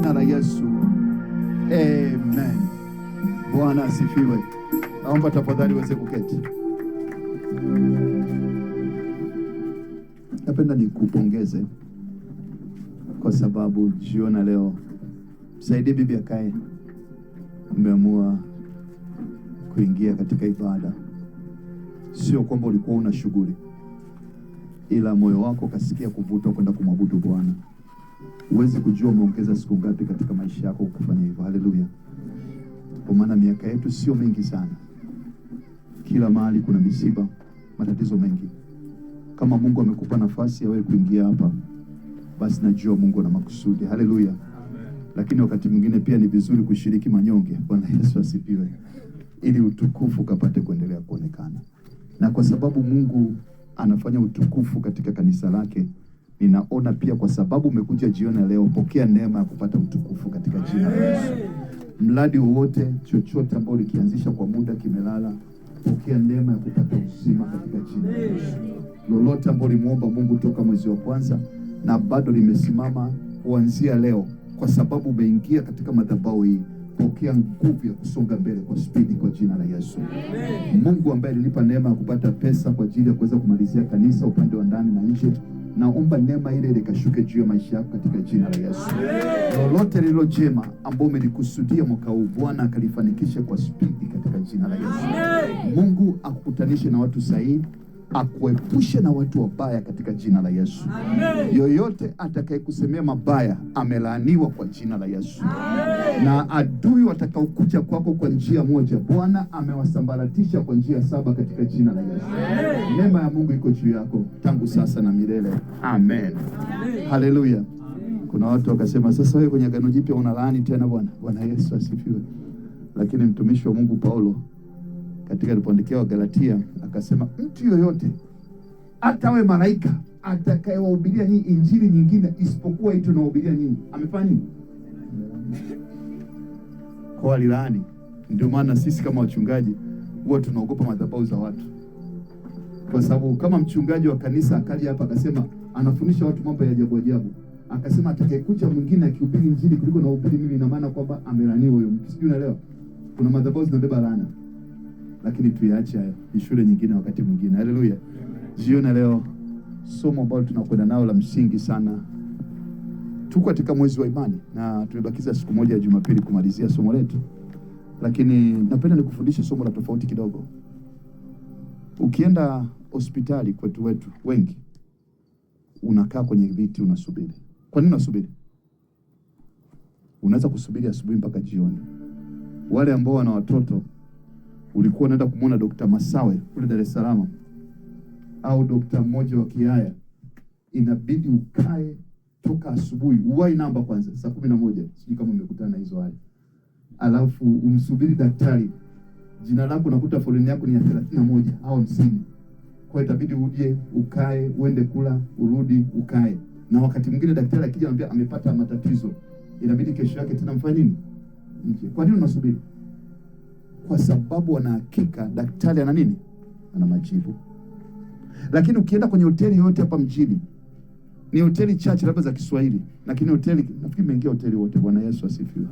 jina la Yesu. Amen. Bwana asifiwe. Naomba tafadhali uweze kuketi. Napenda nikupongeze kwa sababu jiona leo msaidie bibi akae. Umeamua kuingia katika ibada. Sio kwamba ulikuwa una shughuli, ila moyo wako kasikia kuvuta kwenda kumwabudu Bwana. Uwezi kujua umeongeza siku ngapi katika maisha yako kufanya hivyo. Haleluya. Kwa maana miaka yetu sio mingi sana. Kila mahali kuna misiba, matatizo mengi. Kama Mungu amekupa nafasi ya wewe kuingia hapa, basi najua Mungu ana makusudi. Haleluya. Lakini wakati mwingine pia ni vizuri kushiriki manyonge. Bwana Yesu asifiwe. Ili utukufu kapate kuendelea kuonekana. Na kwa sababu Mungu anafanya utukufu katika kanisa lake, ninaona pia kwa sababu umekuja jioni leo, pokea neema ya kupata utukufu katika jina la Yesu. Mradi wote chochote ambao likianzisha kwa muda kimelala, pokea neema ya kupata uzima katika jina la Yesu. Lolote ambalo limuomba Mungu toka mwezi wa kwanza na bado limesimama kuanzia leo, kwa sababu umeingia katika madhabahu hii, pokea nguvu ya kusonga mbele kwa spidi kwa jina la Yesu. Mungu ambaye alinipa neema ya kupata pesa kwa ajili ya kuweza kumalizia kanisa upande wa ndani na nje, naomba neema ile ikashuke juu ya maisha yako katika jina la Yesu. Lolote lilo jema ambao umelikusudia mwaka huu, Bwana akalifanikishe kwa spidi katika jina la Yesu. Mungu akukutanishe na watu sahihi, akuepushe na watu wabaya katika jina la Yesu. Yoyote atakayekusemea mabaya amelaaniwa kwa jina la Yesu. Na adui watakaokuja kwako kwa njia moja, Bwana amewasambaratisha kwa njia 7 katika jina la Yesu. Neema ya Mungu iko juu yako tangu sasa na milele. Amen. Haleluya. Kuna watu wakasema, sasa wewe kwenye Agano Jipya unalaani tena Bwana. Bwana Yesu asifiwe. Lakini mtumishi wa Mungu Paulo katika alipoandikia wa Galatia akasema, mtu yoyote hata we malaika atakayewahubiria nyinyi injili nyingine isipokuwa hii tunawahubiria nyinyi, amefanya nini? Kwa alilaani. Ndio maana sisi kama wachungaji huwa tunaogopa madhabahu za watu, kwa sababu kama mchungaji wa kanisa akaja hapa akasema anafundisha watu mambo ya ajabu ajabu, akasema atakayekuja mwingine akihubiri injili kuliko na uhubiri mimi, ina maana kwamba amelaaniwa huyo mtu. Sijui unaelewa? Kuna madhabahu zinabeba laana. Lakini tuyaache hayo, ni shule nyingine wakati mwingine. Haleluya. Jioni leo somo ambalo tunakwenda nao la msingi sana. Tuko katika mwezi wa imani na tumebakiza siku moja ya Jumapili kumalizia somo letu. Lakini napenda nikufundishe somo la tofauti kidogo. Ukienda hospitali kwetu wengi, unakaa kwenye viti unasubiri. Kwa nini unasubiri? Unaweza kusubiri asubuhi mpaka jioni. Wale ambao wana watoto, ulikuwa unaenda kumuona Dr. Masawe kule Dar es Salaam au Dr. mmoja wa Kiaya, inabidi ukae toka asubuhi, uwai namba kwanza saa 11, sijui kama umekutana na hizo hali. Alafu umsubiri daktari, jina lako nakuta foleni yako ni ya 31 au 50. Kwa hiyo itabidi uje ukae, uende kula, urudi ukae. Na wakati mwingine daktari akija anambia amepata matatizo, inabidi kesho yake tena mfanye nini? Nje. Kwa nini unasubiri? Kwa sababu wana hakika daktari ana nini? Ana majibu. Lakini ukienda kwenye hoteli yote hapa mjini, ni hoteli chache labda za Kiswahili, lakini hoteli nafikiri mengia hoteli wote. Bwana Yesu asifiwe.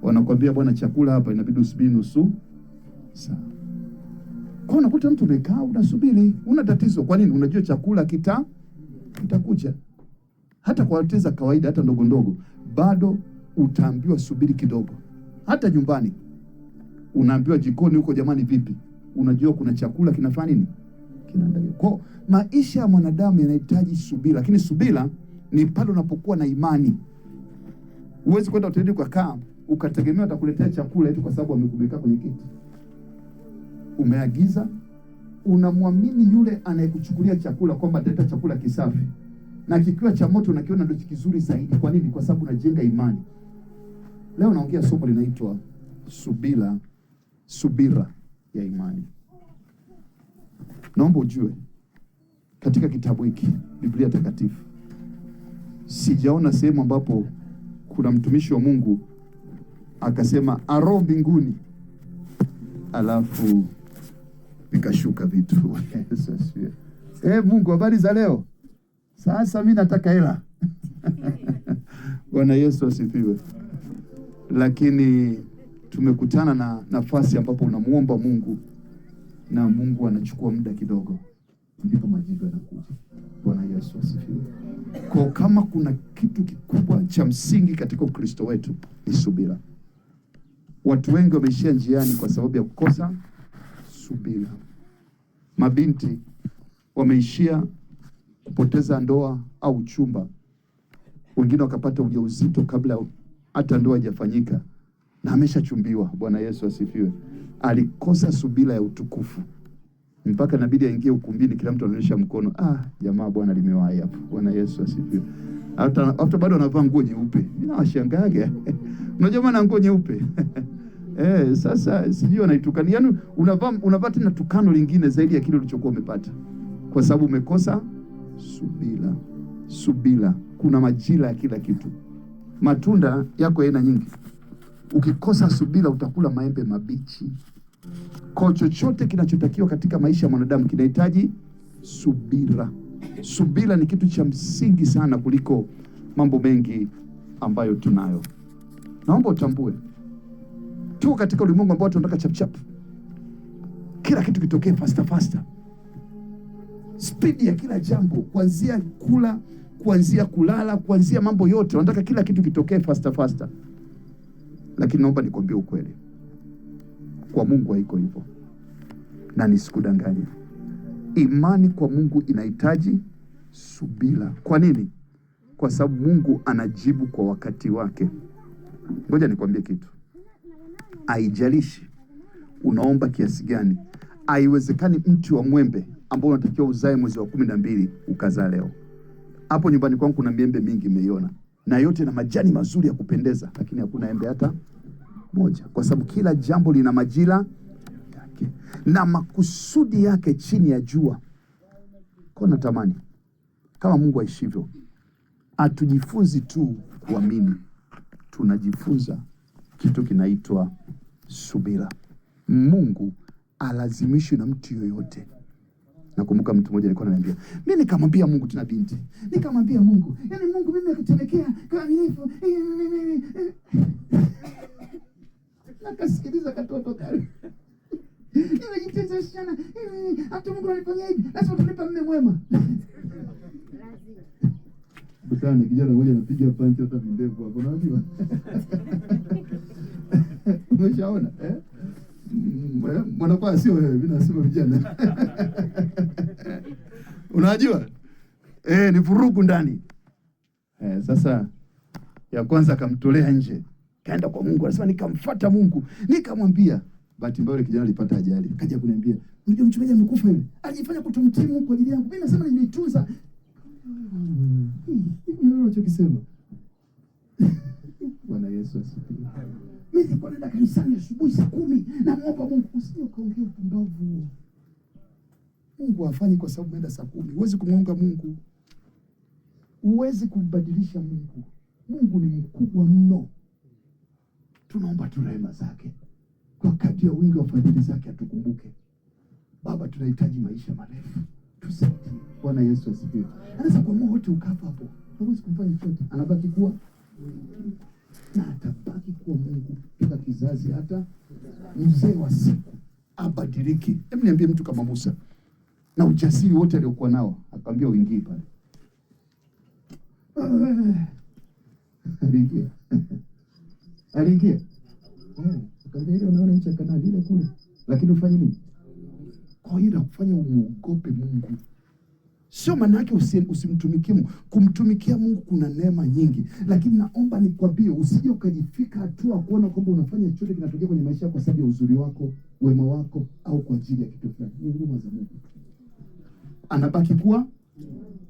Wanakuambia bwana, chakula hapa inabidi usubiri nusu saa. Kwa unakuta mtu umekaa unasubiri, una tatizo. Kwa nini? Unajua chakula kitakuja. Hata kwa hoteli za kawaida, hata ndogo ndogo, bado utaambiwa subiri kidogo. Hata nyumbani unaambiwa jikoni huko, jamani vipi? Unajua kuna chakula kinafanya nini? Kinaandaliwa. Kwa maisha ya mwanadamu yanahitaji subira, lakini subira ni pale unapokuwa na imani. Huwezi kwenda hotelini kwa kaa ukategemea atakuletea chakula eti kwa sababu amekumekaa kwenye kiti. Umeagiza, unamwamini yule anayekuchukulia chakula kwamba ataleta chakula kisafi. Na kikiwa cha moto unakiona ndio kizuri zaidi. Kwa nini? Kwa sababu unajenga imani. Leo naongea somo linaitwa subira ya imani. Naomba ujue katika kitabu hiki, Biblia Takatifu, sijaona sehemu ambapo kuna mtumishi wa Mungu akasema aro mbinguni alafu vikashuka vitu. Mungu, habari za leo? Sasa mimi nataka hela. Bwana Yesu asifiwe. Lakini tumekutana na nafasi ambapo unamuomba Mungu na Mungu anachukua muda kidogo, ndipo majibu yanakuja. Bwana Yesu asifiwe. Kwa kama kuna kitu kikubwa cha msingi katika Ukristo wetu ni subira. Watu wengi wameishia njiani kwa sababu ya kukosa subira. Mabinti wameishia kupoteza ndoa au chumba, wengine wakapata ujauzito kabla hata ndoa haijafanyika na ameshachumbiwa. Bwana Yesu asifiwe. Alikosa subira ya utukufu mpaka inabidi aingie ukumbini, kila mtu anaonyesha mkono. Jamaa bwana limewahi hapo. Bwana Yesu asifiwe. Hata bado anavaa nguo nyeupe. Mimi nawashangaga. Unajua maana nguo nyeupe? Sasa sijui anaitukana. Yaani unavaa tena tukano lingine zaidi ya kile ulichokuwa umepata, kwa sababu umekosa subira. Subira. Kuna majira ya kila kitu. Matunda yako aina nyingi. Ukikosa subira utakula maembe mabichi. Kwa chochote kinachotakiwa katika maisha ya mwanadamu kinahitaji subira. Subira ni kitu cha msingi sana kuliko mambo mengi ambayo tunayo. Naomba utambue, tuko katika ulimwengu ambao tunataka chap chap. Kila kitu kitokee faster. Speed ya kila jambo, kuanzia kula, kuanzia kulala, kuanzia mambo yote, wanataka kila kitu kitokee faster. Lakini naomba nikwambie ukweli. Kwa Mungu haiko hivyo. Na nisikudanganye. Imani kwa Mungu inahitaji subira. Kwa nini? Kwa sababu Mungu anajibu kwa wakati wake. Ngoja nikwambie kitu. Haijalishi unaomba kiasi gani. Haiwezekani mti wa mwembe ambao unatakiwa uzae mwezi wa 12 ukazaa leo. Hapo nyumbani kwangu kuna miembe mingi nimeiona, na yote na majani mazuri ya kupendeza, lakini hakuna embe hata moja, kwa sababu kila jambo lina majira yake na makusudi yake chini ya jua. Kwa natamani kama Mungu aishivyo, atujifunzi tu kuamini, tunajifunza kitu kinaitwa subira. Mungu alazimishwi na mtu yoyote. Nakumbuka mtu mmoja alikuwa ananiambia, mimi nikamwambia Mungu, tuna binti, nikamwambia Mungu, yani Mungu mimi akutelekea kama minifu. Nakasikiliza katoto kale. Nimejiteza sana. Hata Mungu anifanyia hivi, lazima tulipa mume mwema. Butani kijana mmoja anapiga panki hata ndevu hapo, unajua? Umeshaona Mwanakuwa sio wewe, mimi nasema vijana. Unajua? Ni vurugu ndani. Sasa ya kwanza akamtolea nje. Kaenda kwa Mungu, anasema nikamfuata Mungu. Nikamwambia, bahati mbaya yule kijana alipata ajali. Kaja kuniambia, unajua mchungaji amekufa yule. Alijifanya kutumtii Mungu kwa ajili yangu. Mimi nasema nimeitunza. Ndio unachokisema. Bwana Yesu asifiwe. Mimi nilikuwa naenda kanisani asubuhi saa 10 na muomba Mungu, usije kaongea upumbavu. Mungu hafanyi kwa sababu umeenda saa 10. Huwezi kumwonga Mungu. Huwezi kumbadilisha Mungu. Mungu ni mkubwa mno. Tunaomba tu rehema zake. Kwa kadri ya wingi wa fadhili zake atukumbuke. Baba, tunahitaji maisha marefu. Tusaidie. Bwana Yesu asifiwe. Anaweza kwa moyo wote ukafa hapo. Huwezi kumfanya chochote. Anabaki kuwa na atabaki kuwa Mungu toka kizazi hata mzee wa siku abadiliki. Hebu niambie mtu kama Musa na ujasiri wote aliokuwa nao, akamwambia uingie pale. Aliingia. Akamwambia ile unaona nchi ya Kanaani ile kule, lakini ufanye nini? Kwa hiyo kufanya umuogope Mungu. Sio maana yake usimtumikie Mungu. Kumtumikia Mungu kuna neema nyingi, lakini naomba nikwambie usije ukajifika hatua kuona kwamba unafanya chochote kinatokea kwenye maisha kwa sababu ya uzuri wako, wema wako, au kwa ajili ya kitu fulani. Ni huruma za Mungu. Anabaki kuwa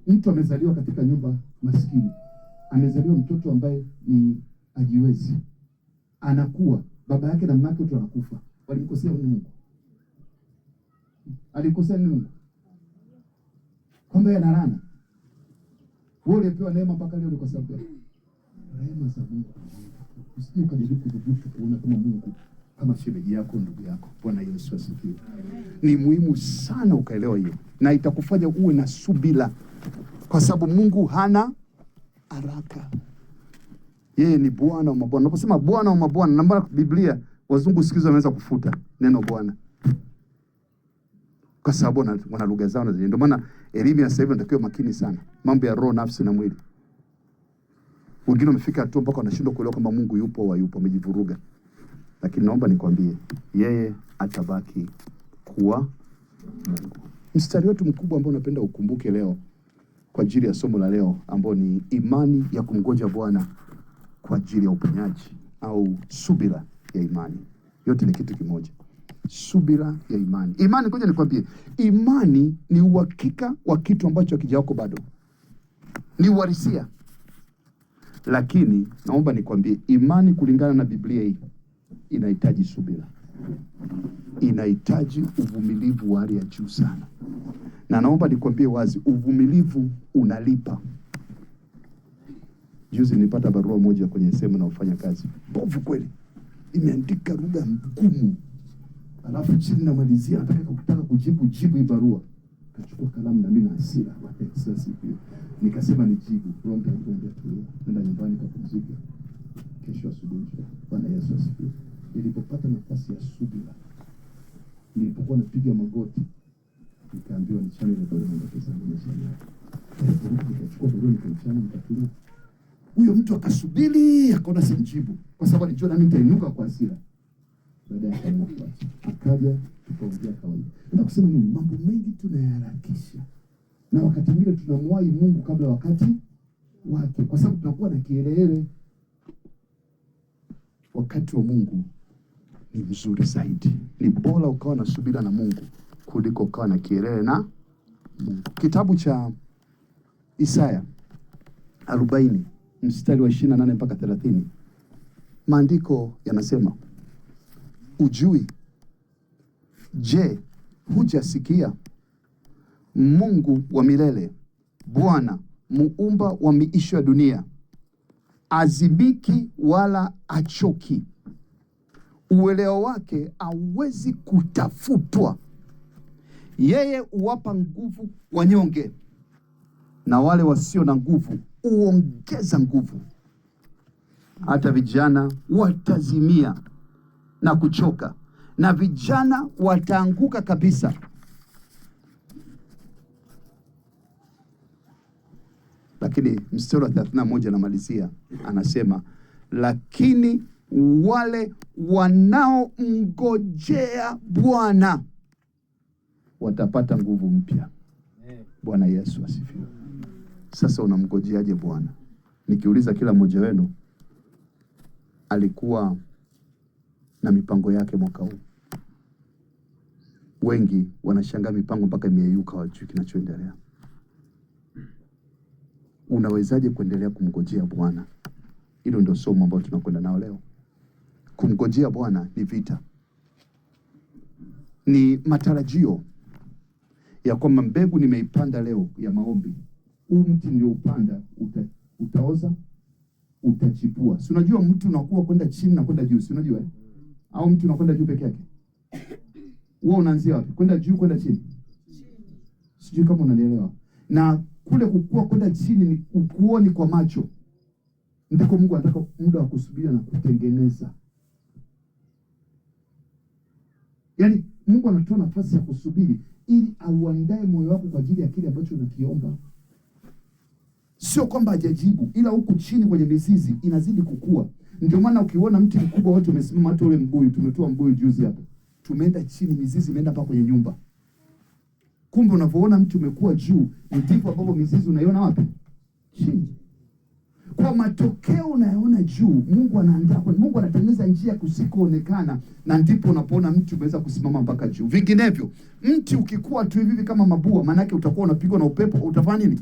mtu amezaliwa katika nyumba maskini. Amezaliwa mtoto ambaye ni ajiwezi. Anakuwa baba yake na mama yake wote wanakufa. Walimkosea Mungu. Alikosea Mungu. Kwamba yana laana. Wewe ulipewa neema mpaka leo ni kwa sababu neema za Mungu. Usije ukajaribu kudhubutu kuona kama Mungu kama shemeji yako, ndugu yako. Bwana Yesu asifiwe. Ni muhimu sana ukaelewa hiyo, na itakufanya uwe na subira, kwa sababu Mungu hana haraka. Yeye ni Bwana wa mabwana. Unaposema Bwana wa mabwana, na maana Biblia wazungu siku hizi wameanza kufuta neno Bwana, kwa sababu wana lugha zao na zenyewe. Ndio maana elimu ya sasa hivi inatakiwa makini sana, mambo ya roho, nafsi na mwili. Wengine wamefika hatua mpaka wanashindwa kuelewa kama Mungu yupo au hayupo, wamejivuruga. Lakini naomba nikwambie, yeye atabaki kuwa Mungu. Mstari wetu mkubwa ambao napenda ukumbuke leo kwa ajili ya somo la leo, ambao ni imani ya kumngoja Bwana kwa ajili ya uponyaji, au subira ya imani. Yote ni kitu kimoja. Subira ya imani. Imani, ngoja nikwambie, imani ni uhakika wa kitu ambacho hakijako bado, ni uhalisia. Lakini naomba nikwambie, imani kulingana na Biblia hii inahitaji subira, inahitaji uvumilivu wa hali ya juu sana. Na naomba nikwambie wazi, uvumilivu unalipa. Juzi nilipata barua moja kwenye sehemu na ufanya kazi, bovu kweli, imeandika lugha ngumu, alafu chini namalizia nataka kujibu hii barua. Kachukua kalamu na mimi na hasira wa Texas hiyo, nikasema nijibu. Roho Mtakatifu tu, nenda nyumbani kapumzike, kesho asubuhi. Bwana Yesu asifiwe. Nilipopata nafasi ya subira, nilipokuwa napiga magoti, nikaambiwa nichane ile barua na pesa nimeshania. Nikachukua barua nikaichana, nikatulia. Huyo mtu akasubiri, akaona simjibu kwa sababu alijua nami nitainuka kwa hasira. Baadaye akaja tukaongea kawaida. Nataka kusema nini? Mambo mengi tunayaharakisha, na wakati mwingine tunamwahi Mungu kabla wakati wake, kwa sababu tunakuwa na kielele. Wakati wa Mungu ni mzuri zaidi. Ni bora ukawa na subira na Mungu kuliko ukawa na kielele na Mungu. Kitabu cha Isaya 40 mstari wa 28 mpaka 30, maandiko yanasema, ujui, je, hujasikia? Mungu wa milele, Bwana muumba wa miisho ya dunia, azibiki wala achoki, uelewa wake hauwezi kutafutwa. Yeye uwapa nguvu wanyonge, na wale wasio na nguvu uongeza nguvu. Hata vijana watazimia na kuchoka, na vijana wataanguka kabisa. Lakini mstari wa 31 anamalizia, anasema, lakini wale wanaomngojea Bwana watapata nguvu mpya. Bwana Yesu asifiwe. Sasa unamngojeaje Bwana? Nikiuliza kila mmoja wenu alikuwa na mipango yake mwaka huu. Wengi wanashangaa mipango mpaka imeyeyuka, wajui kinachoendelea. Unawezaje kuendelea kumngojea Bwana? Hilo ndio somo ambalo tunakwenda nao leo. Kumngojea Bwana ni vita, ni matarajio ya kwamba mbegu nimeipanda leo ya maombi, huu mti ndio upanda utaoza, utachipua. Si unajua mtu unakuwa kwenda chini na kwenda juu, si unajua au mtu unakwenda juu peke yake? Wewe unaanzia wapi? Kwenda juu, kwenda chini? Sijui kama unanielewa. Na kule kukua kwenda chini ni ukuoni kwa macho, ndiko Mungu anataka muda wa kusubiria na kutengeneza. Yaani Mungu anatoa nafasi ya kusubiri ili auandae moyo wako kwa ajili ya kile ambacho unakiomba. Sio kwamba hajajibu, ila huku chini kwenye mizizi inazidi kukua. Ndio maana ukiona mti mkubwa wote umesimama, hata ule mbuyu, tumetoa mbuyu juzi hapa, tumeenda chini, mizizi imeenda mpaka kwenye nyumba. Kumbe unavyoona mti umekuwa juu, ndivyo ambapo mizizi unaiona wapi? Chini. Kwa matokeo unayoona juu, Mungu anaandaa, Mungu anatengeneza njia kusikoonekana, na ndipo unapoona mti umeweza kusimama mpaka juu. Vinginevyo, mti ukikuwa tu hivi kama mabua, maana yake utakuwa unapigwa na upepo, utafanya nini?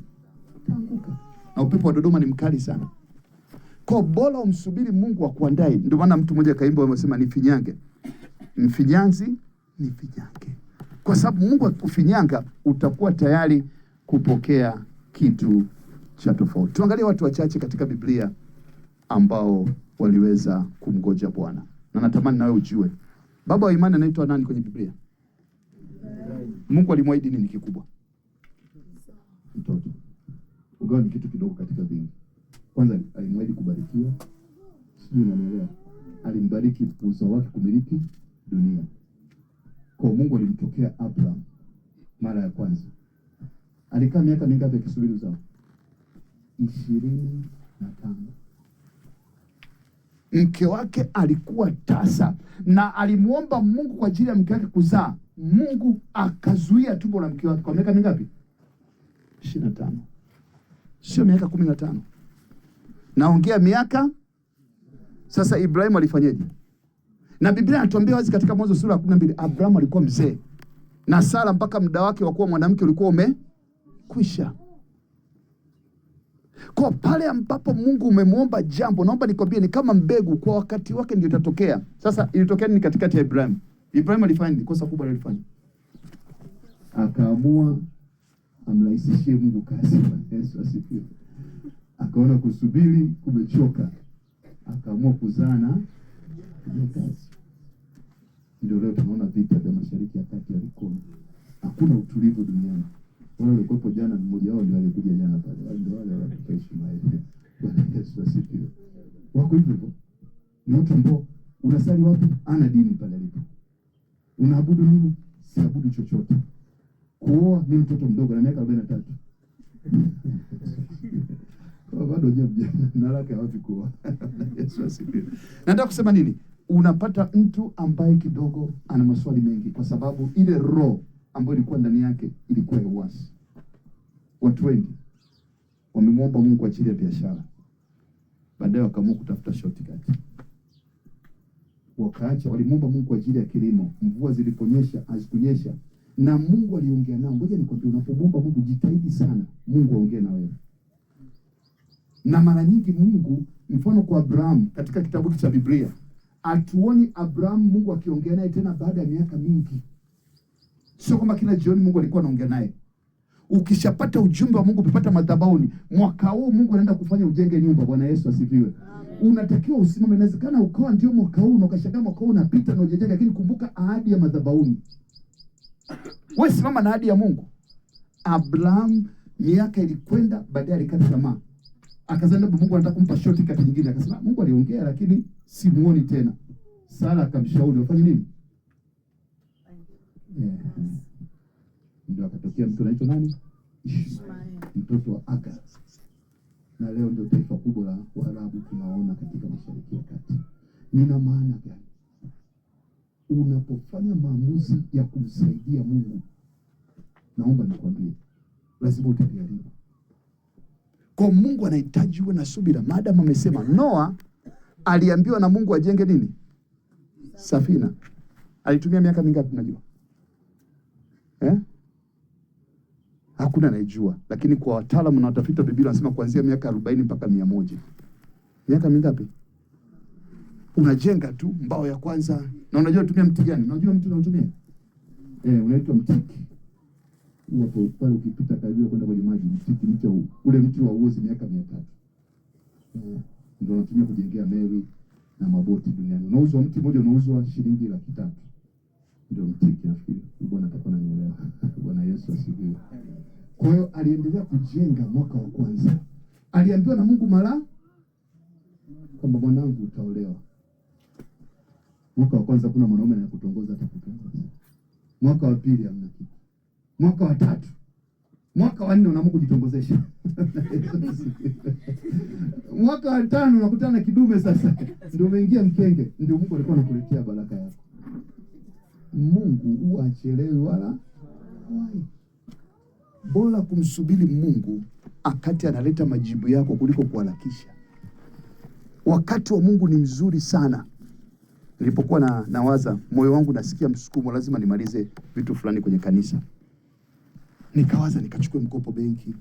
Utaanguka. Na upepo wa Dodoma ni mkali sana. Kwa bora umsubiri Mungu akuandae. Ndio maana mtu mmoja kaimba amesema, nifinyange, mfinyanzi nifinyange. Kwa sababu Mungu akikufinyanga utakuwa tayari kupokea kitu cha tofauti. Tuangalie watu wachache katika Biblia ambao waliweza kumngoja Bwana. Na natamani nawe ujue, baba wa imani anaitwa nani kwenye Biblia? Mungu alimwahidi nini kikubwa? Mtoto. Ugawa ni kitu kidogo katika vingi. Kwanza alimwahidi kubarikiwa, sijui unanielewa. Alimbariki uzao wake kumiliki dunia. Kwa Mungu alimtokea Abraham mara ya kwanza. Alikaa miaka mingapi akisubiri uzao? 25. Mke wake alikuwa tasa na alimuomba Mungu kwa ajili ya mke wake kuzaa. Mungu akazuia tumbo la mke wake kwa miaka mingapi? 25. Sio miaka 15. Naongea miaka. Sasa Ibrahimu alifanyaje? Na Biblia inatuambia wazi katika Mwanzo sura ya 12, Abrahamu alikuwa mzee na Sara mpaka muda wake wa kuwa mwanamke ulikuwa umekwisha. Kwa pale ambapo Mungu umemwomba jambo, naomba nikwambie ni kama mbegu, kwa wakati wake ndio itatokea. Sasa ilitokea nini katikati ya Ibrahimu? Ibrahimu alifanya nini? Kosa kubwa alifanya. Akaamua amrahisishie Mungu kazi. Yesu asifiwe. Akaona kusubiri kumechoka. Akaamua kuzaa na kazi. Ndio leo tunaona vita vya Mashariki ya Kati yaliko. Hakuna utulivu duniani. Wale walikuwa jana, mmoja wao ndio alikuja jana pale. Wale ndio wale wa Ishmaeli. Bwana Yesu asifiwe. Wako hivyo. Ni watu ambao unasali wapi? Ana dini pale alipo. Unaabudu nini? Siabudu chochote. Kuoa, mimi mtoto mdogo na miaka 43. Kwa bado jana na lake hawapi kuoa. Yesu asifiwe. Nataka kusema nini? Unapata mtu ambaye kidogo ana maswali mengi kwa sababu ile roho ambayo ilikuwa ndani yake ilikuwa ya uasi. Watu wengi wamemwomba Mungu kwa ajili ya biashara, baadaye wakaamua kutafuta shortcut. Wakaacha, walimwomba Mungu kwa ajili ya kilimo, mvua ziliponyesha hazikunyesha, na Mungu aliongea nao. Ngoja nikwambie, unapomwomba Mungu jitahidi sana Mungu aongee na wewe. Na mara nyingi Mungu, mfano kwa Abraham katika kitabu cha Biblia, atuoni Abraham Mungu akiongea naye tena baada ya miaka mingi. Sio kama kila jioni Mungu alikuwa anaongea naye. Ukishapata ujumbe wa Mungu umepata madhabahuni, mwaka huu Mungu anaenda kufanya ujenge nyumba. Bwana Yesu asifiwe. Unatakiwa usimame. Inawezekana ukawa ndio mwaka huu na ukashangaa mwaka huu unapita na ujenga, lakini kumbuka ahadi ya madhabahuni. Wewe simama na ahadi ya Mungu. Abraham miaka ilikwenda, baadaye alikata tamaa. Akazana Mungu anataka kumpa shortcut nyingine, akasema Mungu aliongea lakini simuoni tena. Sara akamshauri afanye nini? Ndio akatokea mtu anaitwa nani? Ishmaeli, mtoto wa Agar. Na leo ndio taifa kubwa la Waarabu tunaona katika Mashariki ya Kati. Nina maana gani? Unapofanya maamuzi ya kumsaidia Mungu, naomba nikwambie, lazima utajaribu. Kwa Mungu anahitaji uwe na subira. Maadamu amesema, Noa aliambiwa na Mungu ajenge nini? Safina. Alitumia miaka mingapi unajua? Hakuna anayejua, lakini kwa wataalamu na watafiti wa Biblia wanasema kuanzia miaka 40 mpaka 100. Miaka mingapi? Unajenga tu mbao ya kwanza, na unajua unatumia mti gani? Unajua mti unaotumia? Unaitwa mtiki. Hapo pale ukipita karibu kwenda kwenye maji, mtiki ule mti wa uozi miaka 300. Ndio unatumia kujengea meli na maboti duniani. Unauzwa mti mmoja unauzwa shilingi 300. Ndio mtiki nafikiri. Bwana atakuwa ananielewa. Bwana Yesu asifiwe. Kwa hiyo aliendelea kujenga mwaka wa kwanza. Aliambiwa na Mungu mara kwamba mwanangu utaolewa. Mwaka wa kwanza kuna mwanaume anakutongoza atakutongoza. Mwaka wa pili hamna kitu. Mwaka wa tatu. Mwaka wa 4 unaamua kujitongozesha. Mwaka wa 5 unakutana na kidume sasa. Ndio umeingia mkenge. Ndio Mungu alikuwa anakuletea baraka yako. Mungu huwa achelewi wala hawai. Bora kumsubiri Mungu akati analeta majibu yako kuliko kuharakisha. Wakati wa Mungu ni mzuri sana. Nilipokuwa nawaza, moyo wangu nasikia msukumo, lazima nimalize vitu fulani kwenye kanisa. Nikawaza nikachukue mkopo benki.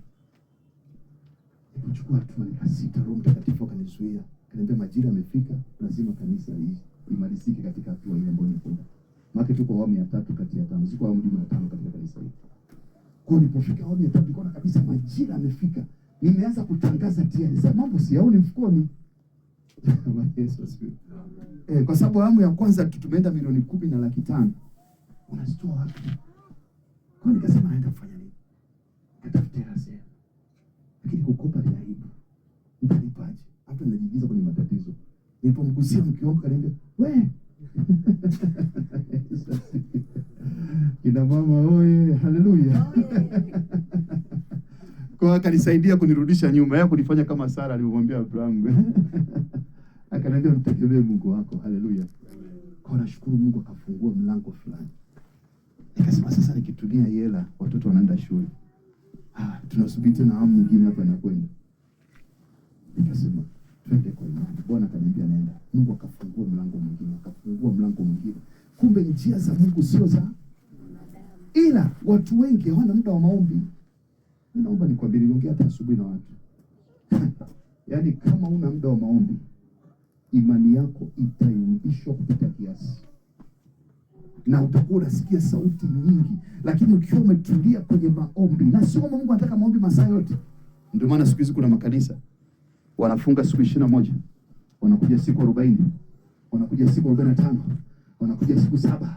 Nilichukua hatua nikasita, Roho Mtakatifu akanizuia. Akaniambia majira yamefika, lazima kanisa imalizike katika hatua ile ambayo nipo. Maana tuko awamu ya 3 kati ya 5. Siko awamu ya 5 katika kanisa hili. Kwa nilipofika awamu ya 3 nikaona kabisa majira yamefika. Nimeanza kutangaza tayari. Sasa mambo siyaoni mfukoni. Yesu asifiwe. Kwa sababu awamu ya kwanza tumeenda milioni 10 na 500,000. Unazitoa wapi? Kwa nikasema naenda kufanya nini? Natafuta hela. Lakini kukopa ni aibu. Nitalipaje? Hata ninajiingiza kwenye matatizo. Nilipomgusia mke wangu kaniambia, "We." Kina mama oye, haleluya. Kwa akanisaidia kunirudisha nyuma, yeye kunifanya kama Sara alivyomwambia Abraham. Akaniambia mtegemee Mungu wako, haleluya. Kwa nashukuru Mungu akafungua mlango fulani. Nikasema sasa nikitumia hela watoto wanaenda shule. Tunasubiri tena awamu nyingine hapa inakwenda. Nikasema twende kwa imani. Bwana akaniambia nenda. Mungu akafungua mlango mwingine, akafungua mlango mwingine. Kumbe njia za Mungu sio za, ila watu wengi hawana muda wa maombi. Naomba nikwambie, niliongea hata asubuhi na watu. Yaani kama una muda wa maombi, imani yako itayumbishwa kupita kiasi. Na utakuwa unasikia sauti nyingi, lakini ukiwa umetulia kwenye maombi, na sio kama Mungu anataka maombi masaa yote. Ndio maana siku hizi kuna makanisa wanafunga siku 21, wanakuja siku 40, wanakuja siku 45, wanakuja siku 7,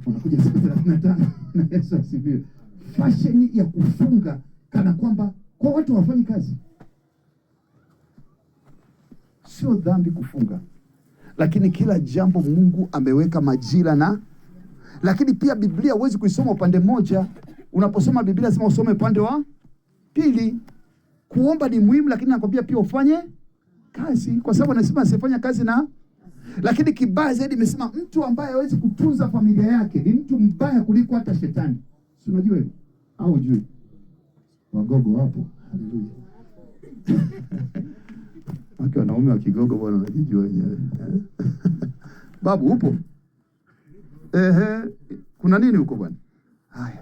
wanakuja siku 35. Na Yesu asifiwe. Fashion ya kufunga kana kwamba kwa watu wafanyi kazi. Sio dhambi kufunga, lakini kila jambo Mungu ameweka majira na, lakini pia Biblia huwezi kuisoma upande mmoja. Unaposoma Biblia lazima usome upande wa pili. Kuomba ni muhimu, lakini nakwambia pia ufanye kazi, kwa sababu anasema asifanye kazi na, lakini kibaya zaidi imesema mtu ambaye hawezi kutunza familia yake ni mtu mbaya kuliko hata shetani. Si unajua hivyo au hujui? Wagogo wapo, haleluya. Wake wanaume wa Kigogo bwana wanajijua wenyewe. Babu upo? Kuna nini huko bwana? Haya.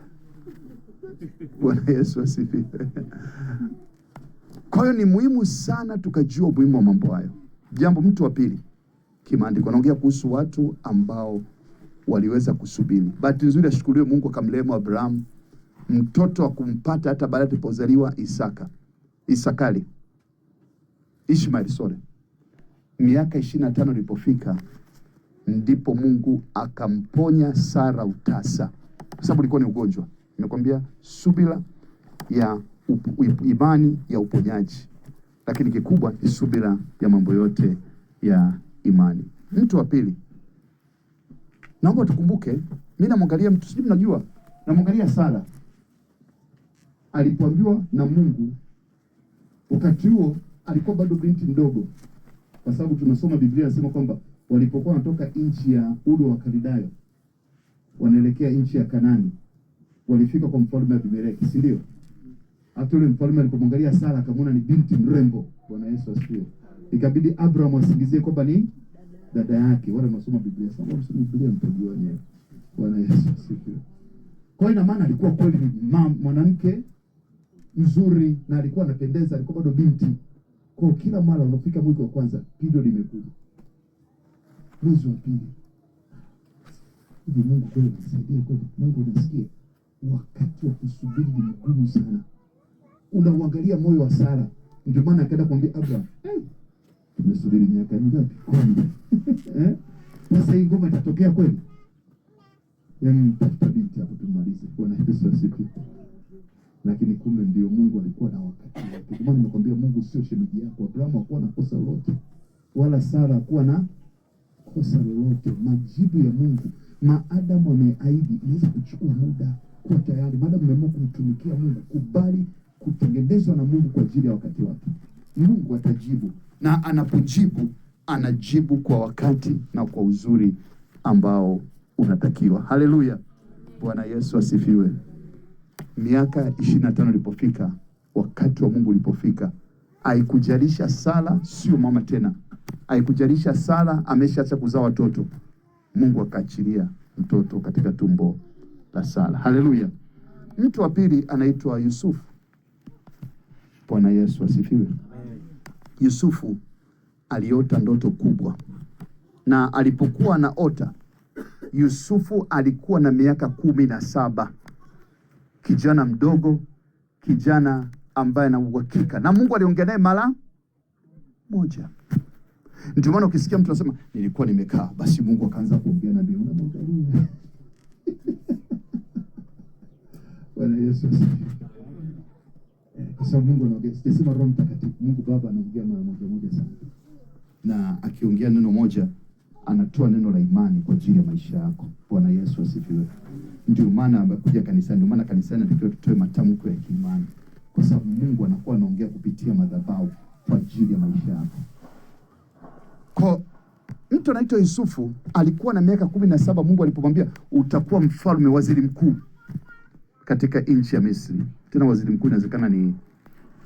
Bwana Yesu asifiwe. Kwa hiyo ni muhimu sana tukajua umuhimu wa mambo hayo. Jambo mtu wa pili, kimaandiko anaongea kuhusu watu ambao waliweza kusubiri. Bahati nzuri ashukuriwe Mungu akamlema Abraham mtoto wa kumpata hata baada alipozaliwa Ishmael. Miaka 25 ilipofika ndipo Mungu akamponya Sara utasa, kwa sababu ilikuwa ni ugonjwa. Nimekwambia subira ya imani ya uponyaji, lakini kikubwa ni subira ya mambo yote ya imani. Mtu wa pili, naomba tukumbuke, mimi namwangalia mtu, sijui mnajua, namwangalia Sara. Alipoambiwa na Mungu, wakati huo alikuwa bado binti mdogo, kwa sababu tunasoma Biblia inasema kwamba walipokuwa wanatoka nchi ya Uru wa Kalidayo wanaelekea nchi ya Kanani, walifika kwa mfalme Abimeleki, si ndio? Hata yule mfalme alipomwangalia Sara akamwona ni binti mrembo. Bwana Yesu asifiwe. Ikabidi Abraham asingizie kwamba ni dada yake. Wale wanasoma Biblia, sasa wanasoma Biblia mtajua wenyewe. Bwana Yesu asifiwe. Kwa hiyo ina maana alikuwa kweli mwanamke mzuri na alikuwa anapendeza, alikuwa bado binti. Kwa kila mara unafika mwezi wa kwanza, pido limekuja. Mwezi wa pili, hivi Mungu kweli anasaidia kweli? Mungu anasikia? Wakati wa kusubiri ni mgumu sana. Unauangalia moyo wa Sara. Ndio maana akaenda kumwambia Abraham, tumesubiri miaka mingapi? Sasa hii ngoma itatokea kweli? Tafuta binti hapo tumalize. Bwana Yesu asifiwe. Lakini kumbe ndio Mungu alikuwa na wakati wake. Kwa maana nimekwambia Mungu sio shemeji yako. Abraham hakuwa na kosa lolote, wala Sara hakuwa na kosa lolote. Majibu ya Mungu, maadamu ameahidi, inaweza kuchukua muda kuwa tayari. Maadamu umeamua kumtumikia Mungu, kubali kutengenezwa na Mungu kwa ajili ya wakati wake. Mungu atajibu, na anapojibu anajibu kwa wakati na kwa uzuri ambao unatakiwa. Haleluya. Bwana Yesu asifiwe. Miaka 25 ilipofika, wakati wa Mungu ulipofika, haikujalisha Sara sio mama tena, haikujalisha Sara ameshaacha kuzaa watoto, Mungu akaachilia mtoto katika tumbo la Sara. Haleluya. Mtu wa pili anaitwa Yusufu. Bwana Yesu asifiwe. Yusufu aliota ndoto kubwa, na alipokuwa anaota, Yusufu alikuwa na miaka 17. Kijana mdogo, kijana ambaye ana uhakika na Mungu aliongea naye mara moja. Ndio maana ukisikia mtu anasema nilikuwa nimekaa, basi Mungu akaanza kuongea na mimi. Unamwangalia. Bwana Yesu asifiwe. Kwa sababu Mungu anaongea, sisema Roho Mtakatifu. Mungu Baba anaongea mara moja sana. na akiongea neno moja anatoa neno la imani kwa ajili ya maisha yako. Bwana Yesu asifiwe. Ndio maana amekuja kanisani. Ndio maana kanisani natakiwa tutoe matamko ya kiimani, kwa sababu Mungu anakuwa anaongea kupitia madhabahu kwa ajili ya maisha yako. Kwa mtu anaitwa Yusufu alikuwa na miaka 17 Mungu alipomwambia utakuwa mfalme, waziri mkuu katika nchi ya Misri. Tena waziri mkuu inawezekana ni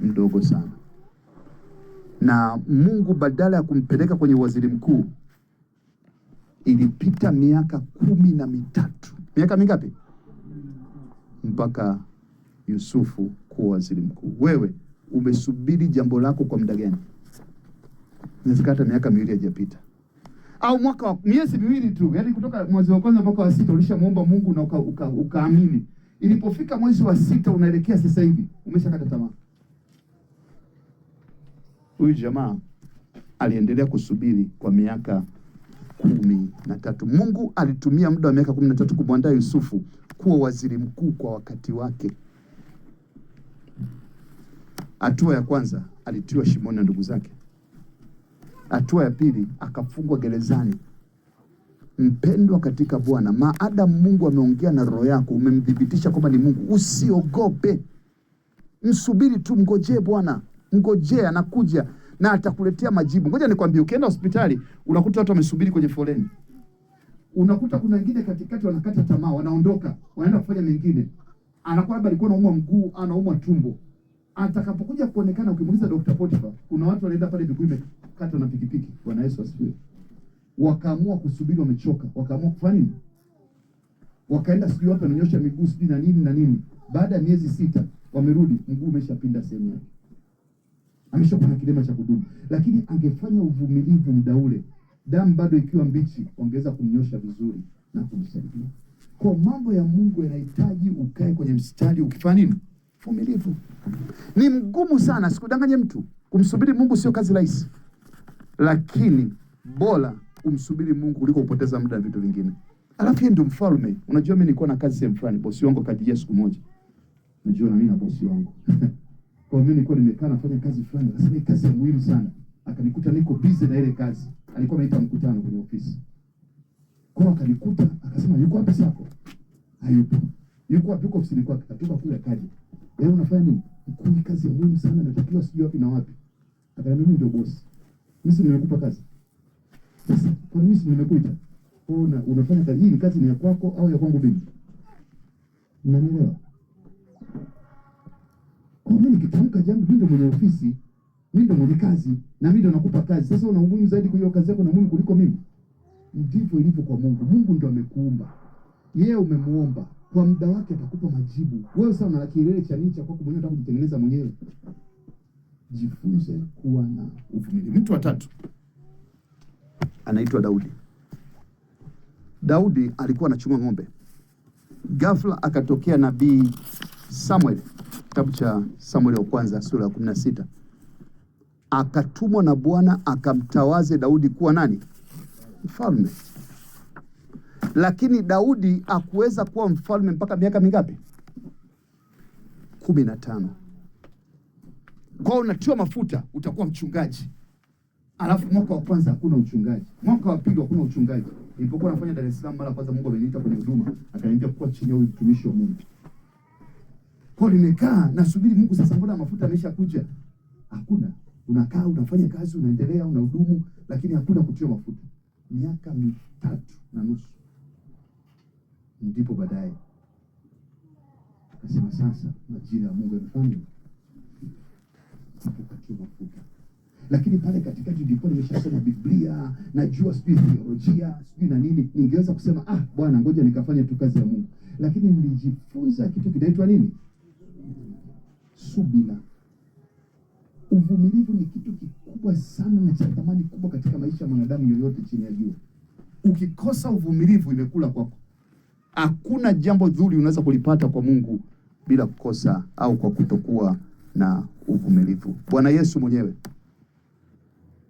mdogo sana. Na Mungu badala ya kumpeleka kwenye waziri mkuu, ilipita miaka 13. Miaka mingapi? Mpaka Yusufu kuwa waziri mkuu. Wewe umesubiri jambo lako kwa muda gani? Inawezekana hata miaka 2 haijapita, au miezi 2 tu. Yaani kutoka mwezi wa kwanza mpaka wa 6 ulishamuomba Mungu na ukaamini. Ilipofika mwezi wa 6 unaelekea sasa hivi, umeshakata tamaa. Huyu jamaa aliendelea kusubiri kwa miaka 13. Mungu alitumia muda wa miaka 13 kumwandaa Yusufu kuwa waziri mkuu kwa wakati wake. Hatua ya kwanza, alitiwa shimoni na ndugu zake. Hatua ya pili, akafungwa gerezani. Mpendwa katika Bwana, maadamu Mungu ameongea na roho yako, umemdhibitisha kwamba ni Mungu, usiogope. Msubiri tu, mngojee Bwana. Mngojee, anakuja na atakuletea majibu. Ngoja nikwambie, ukienda hospitali unakuta watu wamesubiri kwenye foleni. Unakuta kuna wengine katikati wanakata tamaa, wanaondoka, wanaenda kufanya mengine. Anakuwa labda alikuwa anaumwa mguu, anaumwa tumbo. Atakapokuja kuonekana, ukimuuliza Dr. Potiphar, kuna watu wanaenda pale miguu imekata na pikipiki. Bwana Yesu asifiwe. Wakaamua kusubiri, wamechoka. Wakaamua kufanya nini? Wakaenda sijui watu wananyosha miguu sijui na nini na nini. Baada ya miezi 6 wamerudi, mguu umeshapinda sehemu yake. Ameshakuwa na kilema cha kudumu. Lakini angefanya uvumilivu muda ule, damu bado ikiwa mbichi, ongeza kumnyosha vizuri na kumsaidia. Kwa mambo ya Mungu yanahitaji ukae kwenye mstari ukifanya nini? Uvumilivu. Ni mgumu sana, sikudanganye mtu. Kumsubiri Mungu sio kazi rahisi. Lakini bora umsubiri Mungu kuliko kupoteza muda na vitu vingine. Alafu yeye ndio mfalme. Unajua mimi nilikuwa na kazi sehemu fulani, bosi wangu akajia siku moja. Unajua na mimi na bosi wangu. Kwa mimi nilikuwa nimekaa nafanya kazi fulani, akasema kazi ya muhimu sana. Akanikuta niko busy na ile kazi. Alikuwa ameita mkutano kwenye ofisi. Kwa akanikuta, akasema yuko wapi sako? Hayupo. Yuko wapi? Yuko ofisini kwake. Akatoka kule akaja. Wewe unafanya nini? Ni kazi ya muhimu sana, natakiwa sijui wapi na wapi. Akaniambia mimi ndio bosi. Mimi si nimekupa kazi. Sasa kwa nini si nimekuita? Unafanya kazi hii, kazi ni ya kwako au ya kwangu mimi? Unanielewa? Kwa mimi nikitamka jambo, mimi ndio mwenye ofisi, mimi ndio mwenye kazi na mimi ndio nakupa kazi. Sasa una umuhimu zaidi kwa hiyo kazi yako na muhimu kuliko mimi. Ndivyo ilivyo kwa Mungu. Mungu ndio amekuumba. Yeye umemuomba, kwa muda wake atakupa majibu. Wewe sasa una kilele cha nini cha kwako mwenyewe, unataka kujitengeneza mwenyewe. Jifunze kuwa na uvumilivu. Mtu wa tatu anaitwa Daudi. Daudi alikuwa anachunga ng'ombe. Ghafla akatokea nabii Samuel, kitabu cha Samuel wa kwanza sura ya 16. Akatumwa na Bwana akamtawaze Daudi kuwa nani? Mfalme. Lakini Daudi hakuweza kuwa mfalme mpaka miaka mingapi? 15. Kwa unatiwa mafuta utakuwa mchungaji. Alafu mwaka wa kwanza hakuna uchungaji. Mwaka wa pili hakuna uchungaji. Nilipokuwa nafanya Dar es Salaam mara kwanza, Mungu ameniita kwenye huduma, akaniambia kuwa chini ya huyu mtumishi wa Mungu. Kwa nimekaa nasubiri Mungu, sasa mbona mafuta ameshakuja? Hakuna. Unakaa unafanya kazi, unaendelea, unahudumu, lakini hakuna kutiwa mafuta. Miaka 3.5. Ndipo baadaye akasema sasa majira ya Mungu yamefanya kutiwa mafuta. Lakini pale katikati nilikuwa nimeshasoma Biblia, najua sijui theolojia, sijui na nini. Ningeweza kusema Bwana ngoja nikafanye tu kazi ya Mungu. Lakini nilijifunza kitu kinaitwa nini? Subira. Uvumilivu ni kitu kikubwa sana na cha thamani kubwa katika maisha ya mwanadamu yoyote chini ya jua. Ukikosa uvumilivu imekula kwako. Hakuna jambo zuri unaweza kulipata kwa Mungu bila kukosa au kwa kutokuwa na uvumilivu. Bwana Yesu mwenyewe,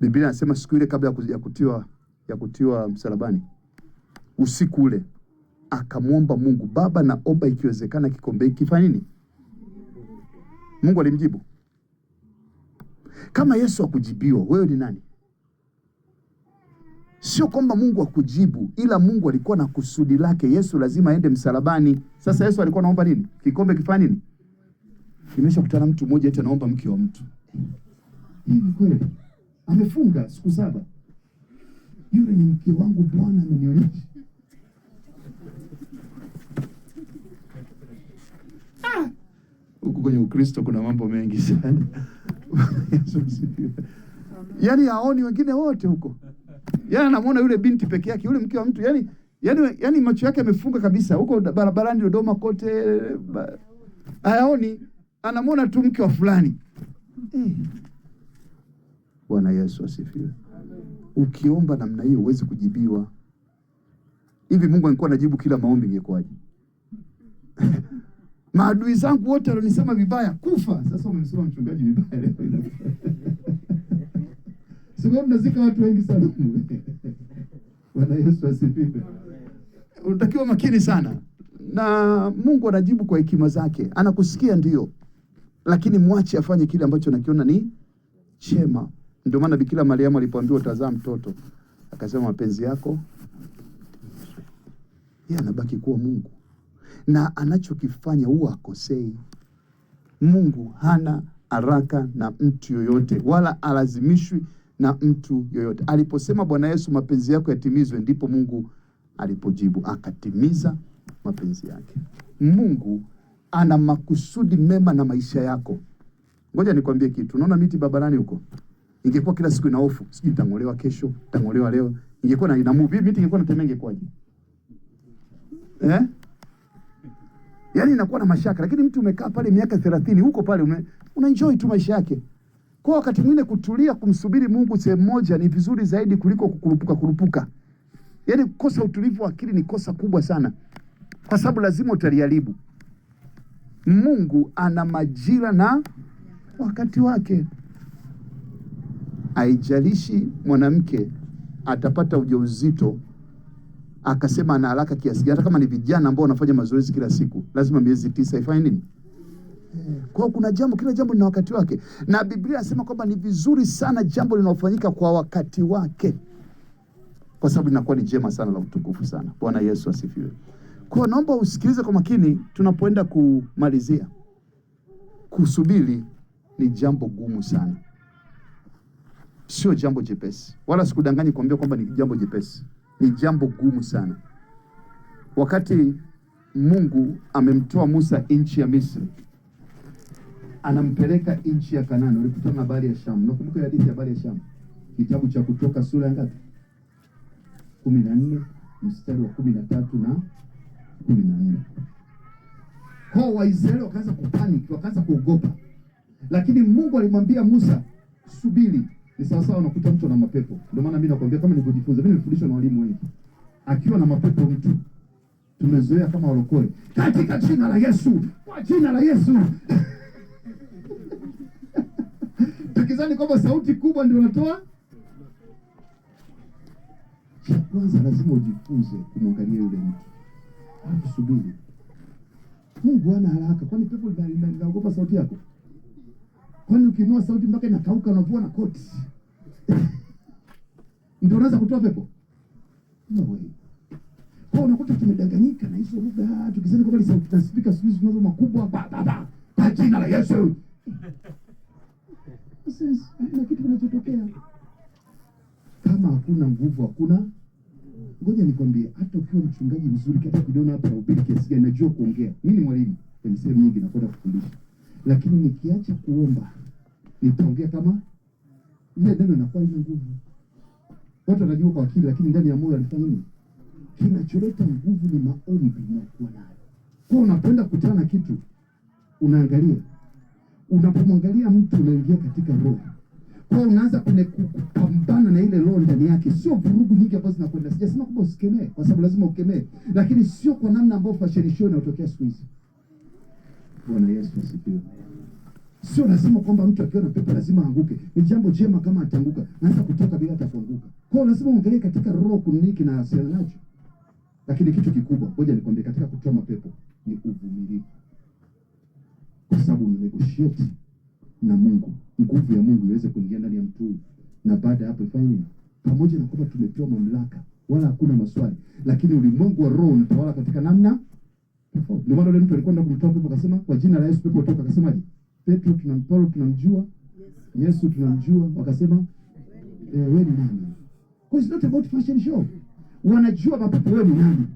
Biblia inasema siku ile kabla ya kutiwa msalabani, usiku ule akamwomba Mungu, Baba naomba ikiwezekana kikombe hiki kifanye nini? Mungu alimjibu. Kama Yesu akujibiwa, wewe ni nani? Sio kwamba Mungu akujibu, ila Mungu alikuwa na kusudi lake. Yesu lazima aende msalabani. Sasa Yesu alikuwa anaomba nini? Kikombe kifanye nini? Kimeshakutana mtu mmoja eti anaomba mke wa mtu. Hivi kweli? Amefunga siku 7. Yule ni mke wangu, Bwana amenionyesha. Huku kwenye Ukristo kuna mambo mengi sana. Yaani haoni wengine wote huko. Yaani anamuona yule binti peke yake, yule mke wa mtu. Yaani macho yake yamefunga kabisa. Huko barabarani Dodoma kote hayaoni, anamuona tu mke wa fulani. Bwana Yesu asifiwe. Ukiomba namna hiyo huwezi kujibiwa. Hivi Mungu angekuwa anajibu kila maombi ingekuwaje? Maadui zangu wote walonisema vibaya kufa. Sasa umemsema mchungaji vibaya leo. Sio mnazika watu wengi sana. Bwana Yesu asifiwe. Unatakiwa makini sana. Na Mungu anajibu kwa hekima zake. Anakusikia ndio. Lakini mwache afanye kile ambacho anakiona ni chema. Ndio maana Bikira Mariamu alipoambiwa utazaa mtoto, akasema mapenzi yako. Yeye anabaki kuwa Mungu. Na anachokifanya huwa akosei. Mungu hana haraka na mtu yoyote, wala alazimishwi na mtu yoyote. Aliposema Bwana Yesu mapenzi yako yatimizwe, ndipo Mungu alipojibu akatimiza mapenzi yake. Mungu ana makusudi mema na maisha yako. Ngoja nikwambie kitu. Unaona miti barabarani huko? Ingekuwa kila siku ina hofu, sijui tangolewa kesho, tangolewa leo. Ingekuwa na move, miti ingekuwa inatemea, ingekuwaje? Yaani inakuwa na mashaka, lakini mtu umekaa pale miaka 30 huko pale una-enjoy tu maisha yake. Kwa wakati mwingine kutulia kumsubiri Mungu sehemu moja ni vizuri zaidi kuliko kukurupuka. Yaani kukosa utulivu wa akili ni kosa kubwa sana. Kwa sababu lazima utaliharibu. Mungu ana majira na wakati wake. Haijalishi mwanamke atapata ujauzito akasema ana haraka kiasi gani, hata kama ni vijana ambao wanafanya mazoezi kila siku, lazima miezi 9 ifanye nini? Kwa kuna jambo, kila jambo lina wakati wake. Na Biblia inasema kwamba ni vizuri sana jambo linalofanyika kwa wakati wake, kwa sababu linakuwa ni jema sana, la utukufu sana. Bwana Yesu asifiwe. Kwa naomba usikilize kwa makini tunapoenda kumalizia. Kusubiri ni jambo gumu sana. Sio jambo jepesi. Wala sikudanganyi kuambia kwamba ni jambo jepesi. Ni jambo gumu sana. Wakati Mungu amemtoa Musa nchi ya Misri, anampeleka nchi ya Kanaani, walikutana na bahari ya Shamu. Nakumbuka hadithi ya bahari ya Shamu. Kitabu cha Kutoka sura ya ngapi? 14 mstari wa 13 na 14. Kwa Waisraeli wakaanza kupanic, wakaanza kuogopa. Lakini Mungu alimwambia Musa, subiri. Ni sawa sawa unakuta mtu na mapepo. Ndio maana mimi nakwambia kama nilivyojifunza, mimi nimefundishwa na walimu wengi. Akiwa na mapepo mtu, tumezoea kama walokole, katika jina la Yesu, kwa jina la Yesu. Tukizani kwamba sauti kubwa ndio unatoa. Cha kwanza lazima ujifunze kumwangalia yule mtu. Alafu subiri. Mungu hana haraka. Kwani pepo linaogopa sauti yako? Kwani ukinua sauti mpaka inakauka unavua na koti? Ndio unaweza kutoa pepo? No way. Kwa unakuta tumedanganyika na hizo lugha, tukisema kwamba sauti tunaspika sisi tunazo makubwa kwa jina la Yesu. Sasa na kitu kinachotokea. Kama hakuna nguvu hakuna. Ngoja nikwambie, hata ukiwa mchungaji mzuri hata kidogo hapa ubiri kiasi gani najua kuongea. Mimi ni mwalimu kwenye sehemu nyingi nakwenda kufundisha. Lakini nikiacha kuomba nitaongea kama ile neno linakuwa ina nguvu. Watu wanajua kwa akili, lakini ndani ya moyo alifanya nini? Kinacholeta nguvu ni maombi unayokuwa nayo. Kwa unapoenda kukutana na kitu unaangalia. Unapomwangalia mtu unaingia katika roho. Kwa unaanza kupambana na ile roho ndani yake. Sio vurugu nyingi ambazo zinakwenda. Sijasema kwamba usikemee, kwa sababu lazima ukemee. Lakini sio kwa namna ambayo fashion show inatokea siku hizi. Bwana Yesu asifiwe. Sio lazima kwamba mtu akiwa na pepo lazima aanguke. Ni jambo jema kama atanguka, naanza kutoka bila hata kuanguka. Kwa lazima uangalie katika roho kuniki na asiana nacho. Lakini kitu kikubwa, ngoja nikwambie, katika kutoa mapepo ni uvumilivu. Kwa sababu ni negotiate na Mungu. Nguvu ya Mungu iweze kuingia ndani ya mtu. Na baada hapo ifanye nini? pamoja na kwamba tumepewa mamlaka, wala hakuna maswali, lakini ulimwengu wa roho unatawala katika namna tofauti. Ndio maana yule mtu alikwenda kumtoa pepo akasema, kwa jina la Yesu pepo toka. Akasemaje? Petro tunamjua, Yesu tunamjua. Wakasema wewe ni nani? Because it's not about fashion show. Wanajua mapepo wewe ni nani.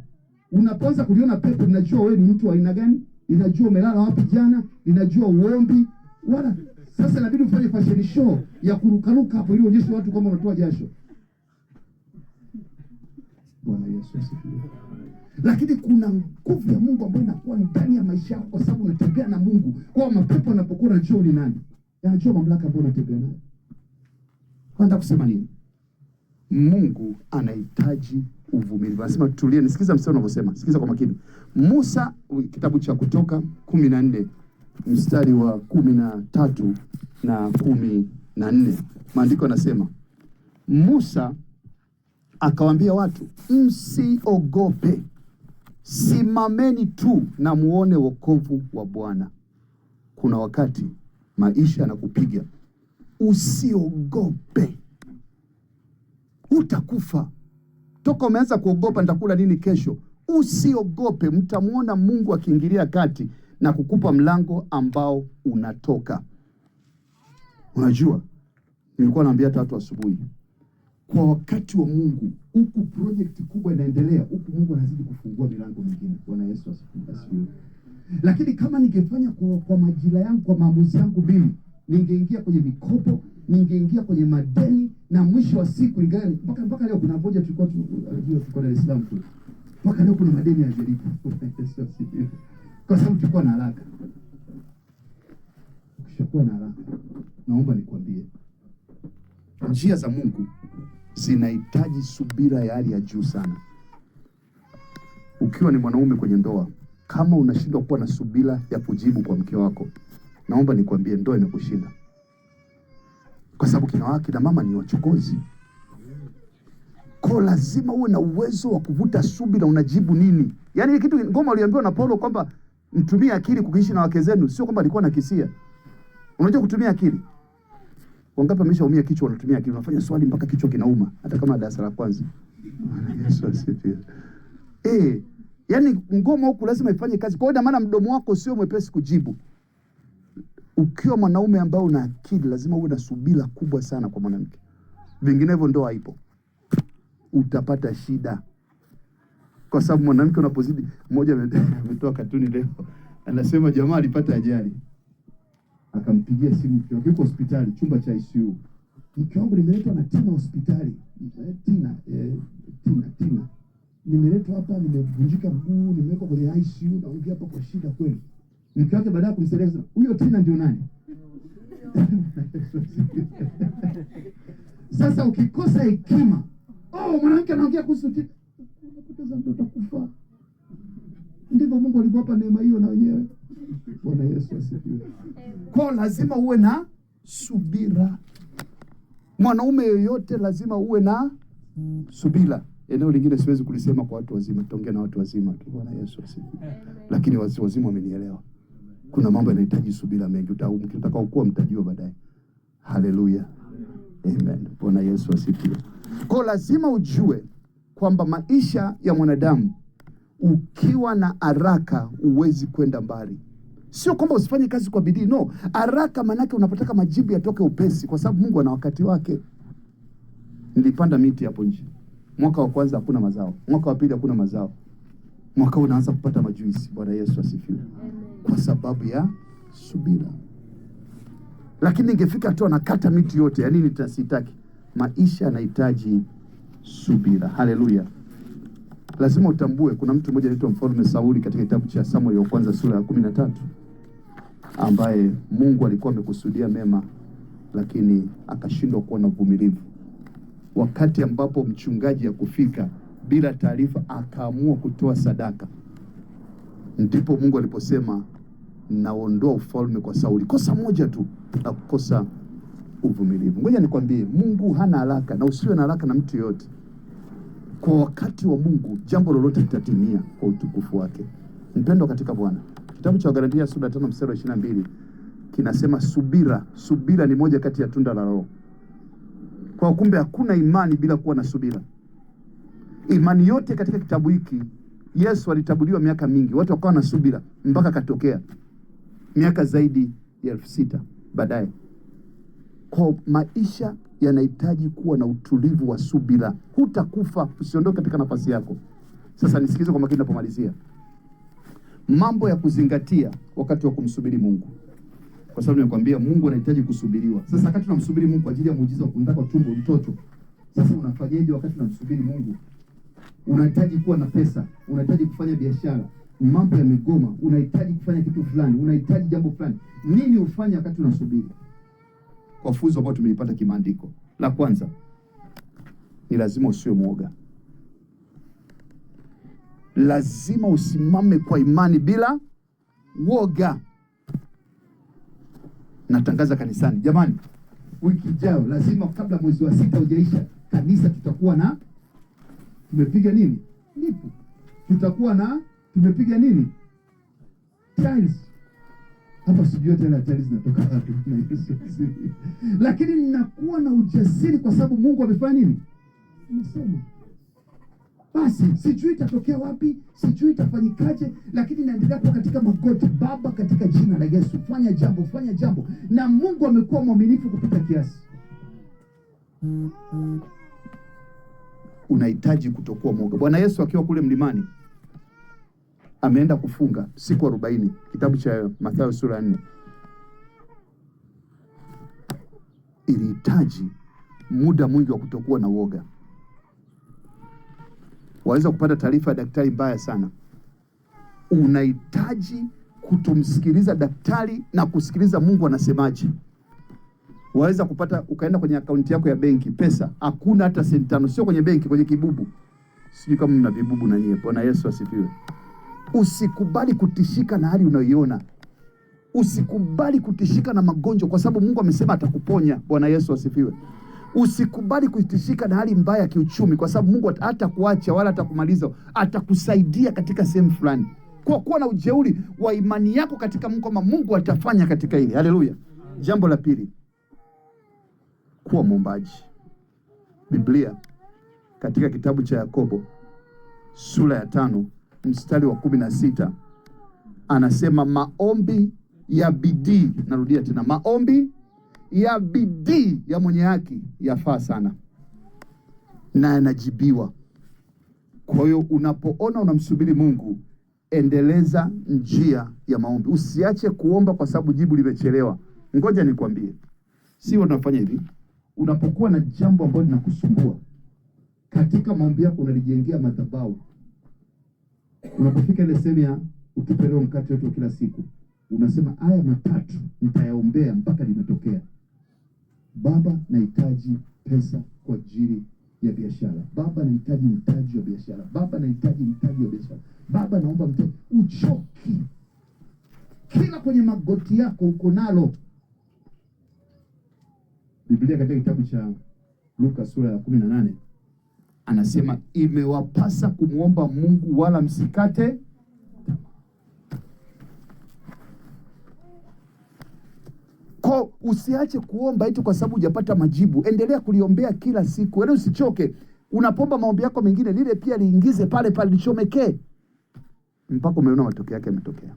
Unapoanza kuliona pepo linajua wewe ni mtu wa aina gani, linajua umelala wapi jana, linajua uombi. Wala sasa inabidi ufanye fashion show ya kurukaruka hapo ili uonyeshe watu kwamba unatoa jasho. Bwana Yesu asifiwe. Lakini kuna nguvu ya Mungu ambayo inakuwa ndani ya maisha yako kwa sababu unatembea na Mungu. Kwa mapepo yanapokuwa yanajua ni nani, yanajua mamlaka ambayo unatembea nayo. Kwenda kusema nini? Mungu anahitaji uvumilivu. Anasema tulie, nisikiza mstari unavyosema. Sikiza kwa makini. Musa, kitabu cha Kutoka 14 mstari wa 13 na 14. Maandiko yanasema, Musa akawaambia watu, msiogope, simameni tu na muone wokovu wa Bwana. Kuna wakati maisha yanakupiga, usiogope. Utakufa. Toka umeanza kuogopa nitakula nini kesho, usiogope. Mtamuona Mungu akiingilia kati na kukupa mlango ambao unatoka. Unajua, nilikuwa naambia watu asubuhi, kwa wakati wa Mungu, huku project kubwa inaendelea, huku Mungu anazidi kufungua milango mingine. Bwana Yesu asifiwe. Lakini kama ningefanya kwa majira yangu, kwa maamuzi yangu mimi, ningeingia kwenye mikopo, ningeingia kwenye madeni, na mwisho wa siku mpaka leo kuna mmoja tulikuwa Dar es Salaam tu. Mpaka leo kuna madeni ya Jericho. Kwa sababu tulikuwa na haraka. Ukishakuwa na haraka, naomba nikwambie, njia za Mungu zinahitaji subira ya hali ya juu sana. Ukiwa ni mwanaume kwenye ndoa, kama unashindwa kuwa na subira ya kujibu kwa mke wako, naomba nikwambie, ndoa imekushinda. Kwa sababu kina mama ni wachokozi. Kwa lazima uwe na uwezo wa kuvuta subira, unajibu nini. Yaani kitu ngoma aliambiwa na Paulo kwamba mtumie akili kuishi na wake zenu, sio kwamba alikuwa anakisia. Unajua kutumia akili. Wangapi wameshaumia kichwa wanatumia akili, unafanya swali mpaka kichwa kinauma hata kama darasa la kwanza. Yesu asifiwe. Yaani ngoma huku lazima ifanye kazi. Kwa hiyo maana mdomo wako sio mwepesi kujibu. Ukiwa mwanaume ambao una akili, lazima uwe na subira kubwa sana kwa mwanamke. Vinginevyo ndoa haipo. Utapata shida. Kwa sababu mwanamke unapozidi, mmoja ametoa katuni leo. Anasema jamaa alipata ajali. Akampigia simu mke wake, yuko hospitali, chumba cha ICU. Mke wangu nimeletwa na Tina hospitali. Tina. Nimeletwa hapa, nimevunjika mguu, nimewekwa kwenye ICU, naongea hapa kwa shida kweli. Mke wake baada ya kumsaidia akasema, huyo Tina ndio nani? Sasa ukikosa hekima, mwanamke anaongea kuhusu Tina, unapoteza mtoto kufa. Ndivyo Mungu alipowapa neema hiyo na wenyewe. Bwana Yesu asifiwe. Kwa lazima uwe na subira. Mwanaume yoyote lazima uwe na subira. Eneo lingine siwezi kulisema kwa watu wazima, tutaongea na watu wazima tu. Bwana Yesu asifiwe. Lakini wazima wamenielewa. Kuna mambo yanahitaji subira mengi, utakao kuwa mtajua baadaye. Haleluya. Amen. Bwana Yesu asifiwe. Kwa lazima ujue kwamba maisha ya mwanadamu, ukiwa na haraka uwezi kwenda mbali. Sio kwamba usifanye kazi kwa bidii, no. Haraka manake unapotaka majibu yatoke upesi, kwa sababu Mungu ana wakati wake. Nilipanda miti hapo nje. Mwaka wa kwanza hakuna mazao. Mwaka wa pili hakuna mazao. Mwaka unaanza kupata majuisi. Bwana Yesu asifiwe. Kwa sababu ya subira. Lakini ningefika tu anakata miti yote, yani nitasitaki. Maisha yanahitaji subira. Haleluya. Lazima utambue kuna mtu mmoja anaitwa Mfalme Sauli katika kitabu cha Samueli wa kwanza sura ya 13, ambaye Mungu alikuwa amekusudia mema lakini akashindwa kuwa na uvumilivu. Wakati ambapo mchungaji akufika bila taarifa akaamua kutoa sadaka, ndipo Mungu aliposema naondoa ufalme kwa Sauli. Kosa moja tu la kukosa uvumilivu. Ngoja nikwambie, Mungu hana haraka, na usiwe na haraka na mtu yote. Kwa wakati wa Mungu jambo lolote litatimia kwa utukufu wake. Mpendwa katika Bwana, kitabu cha Wagalatia sura 5 mstari wa 22 kinasema subira ni moja kati ya tunda la Roho. Kwa kumbe hakuna imani bila kuwa na subira. Imani yote katika kitabu hiki, Yesu alitabuliwa miaka mingi, watu wakawa na subira mpaka katokea miaka zaidi ya 6,000 baadaye. Kwa maisha yanahitaji kuwa na utulivu wa subira. Hutakufa, usiondoke katika nafasi yako. Sasa nisikize kwa makini napomalizia. Mambo ya kuzingatia wakati wa kumsubiri Mungu. Kwa sababu nimekwambia Mungu anahitaji kusubiriwa. Sasa wakati tunamsubiri Mungu kwa ajili ya muujiza wa kumtaka tumbo mtoto, sasa unafanyaje wakati tunamsubiri Mungu? Unahitaji kuwa na pesa, unahitaji kufanya biashara, mambo ya migoma, unahitaji kufanya kitu fulani, unahitaji jambo fulani. Nini ufanye wakati unasubiri? Kwa funzo ambalo tumelipata kimaandiko. La kwanza, ni lazima usiwe mwoga. Lazima usimame kwa imani bila woga. Natangaza kanisani, jamani, wiki ijayo lazima kabla mwezi wa 6 hujaisha, kanisa tutakuwa na tumepiga nini? Lipu. Tutakuwa na tumepiga nini? Tiles. Hapa sijui tena tiles zinatoka wapi na Yesu. Lakini ninakuwa na ujasiri kwa sababu Mungu amefanya nini? Amesema. Basi sijui itatokea wapi, sijui itafanyikaje, lakini naendelea kuwa katika magoti. Baba, katika jina la Yesu, fanya jambo, fanya jambo. Na Mungu amekuwa mwaminifu kupita kiasi. Unahitaji kutokuwa mwoga. Bwana Yesu akiwa kule mlimani ameenda kufunga siku 40, kitabu cha Mathayo sura 4. Ilihitaji muda mwingi wa kutokuwa na woga. Waweza kupata taarifa ya daktari mbaya sana. Unahitaji kutomsikiliza daktari na kusikiliza Mungu anasemaje. Waweza kupata ukaenda kwenye akaunti yako ya benki, pesa hakuna hata senti 5, sio kwenye benki, kwenye kibubu. Sijui kama mna vibubu na nyie. Bwana Yesu asifiwe. Usikubali kutishika na hali unayoiona. Usikubali kutishika na magonjwa kwa sababu Mungu amesema atakuponya. Bwana Yesu asifiwe. Usikubali kutishika na hali mbaya ya kiuchumi kwa sababu Mungu hatakuacha wala hatakumaliza, atakusaidia katika sehemu fulani. Kwa kuwa na ujeuri wa imani yako katika Mungu kama Mungu atafanya katika hili. Haleluya. Jambo la pili, kuwa mwombaji. Biblia katika kitabu cha Yakobo sura ya 5 mstari wa 16 anasema maombi ya bidii, narudia tena, maombi ya bidii ya mwenye haki yafaa sana na yanajibiwa. Kwa hiyo unapoona unamsubiri Mungu, endeleza njia ya maombi. Usiache kuomba kwa sababu jibu limechelewa. Ngoja nikwambie, sio tunafanya hivi. Unapokuwa na jambo ambalo linakusumbua, katika maombi yako unalijengea madhabahu. Unapofika ile sehemu ya ukipeleo mkate wetu kila siku, unasema haya matatu nitayaombea mpaka limetokea. Baba, nahitaji pesa kwa ajili ya biashara. Baba, nahitaji mtaji wa biashara. Baba, nahitaji mtaji wa biashara. Baba, naomba mtaji. Uchoki. Kila kwenye magoti yako uko nalo. Biblia katika kitabu cha Luka sura ya 18 anasema imewapasa kumwomba Mungu wala msikate. Kwa usiache kuomba eti kwa sababu hujapata majibu. Endelea kuliombea kila siku. Wewe usichoke. Unapomba maombi yako mengine, lile pia liingize pale pale, lichomekee mpaka umeona matokeo yake yametokea.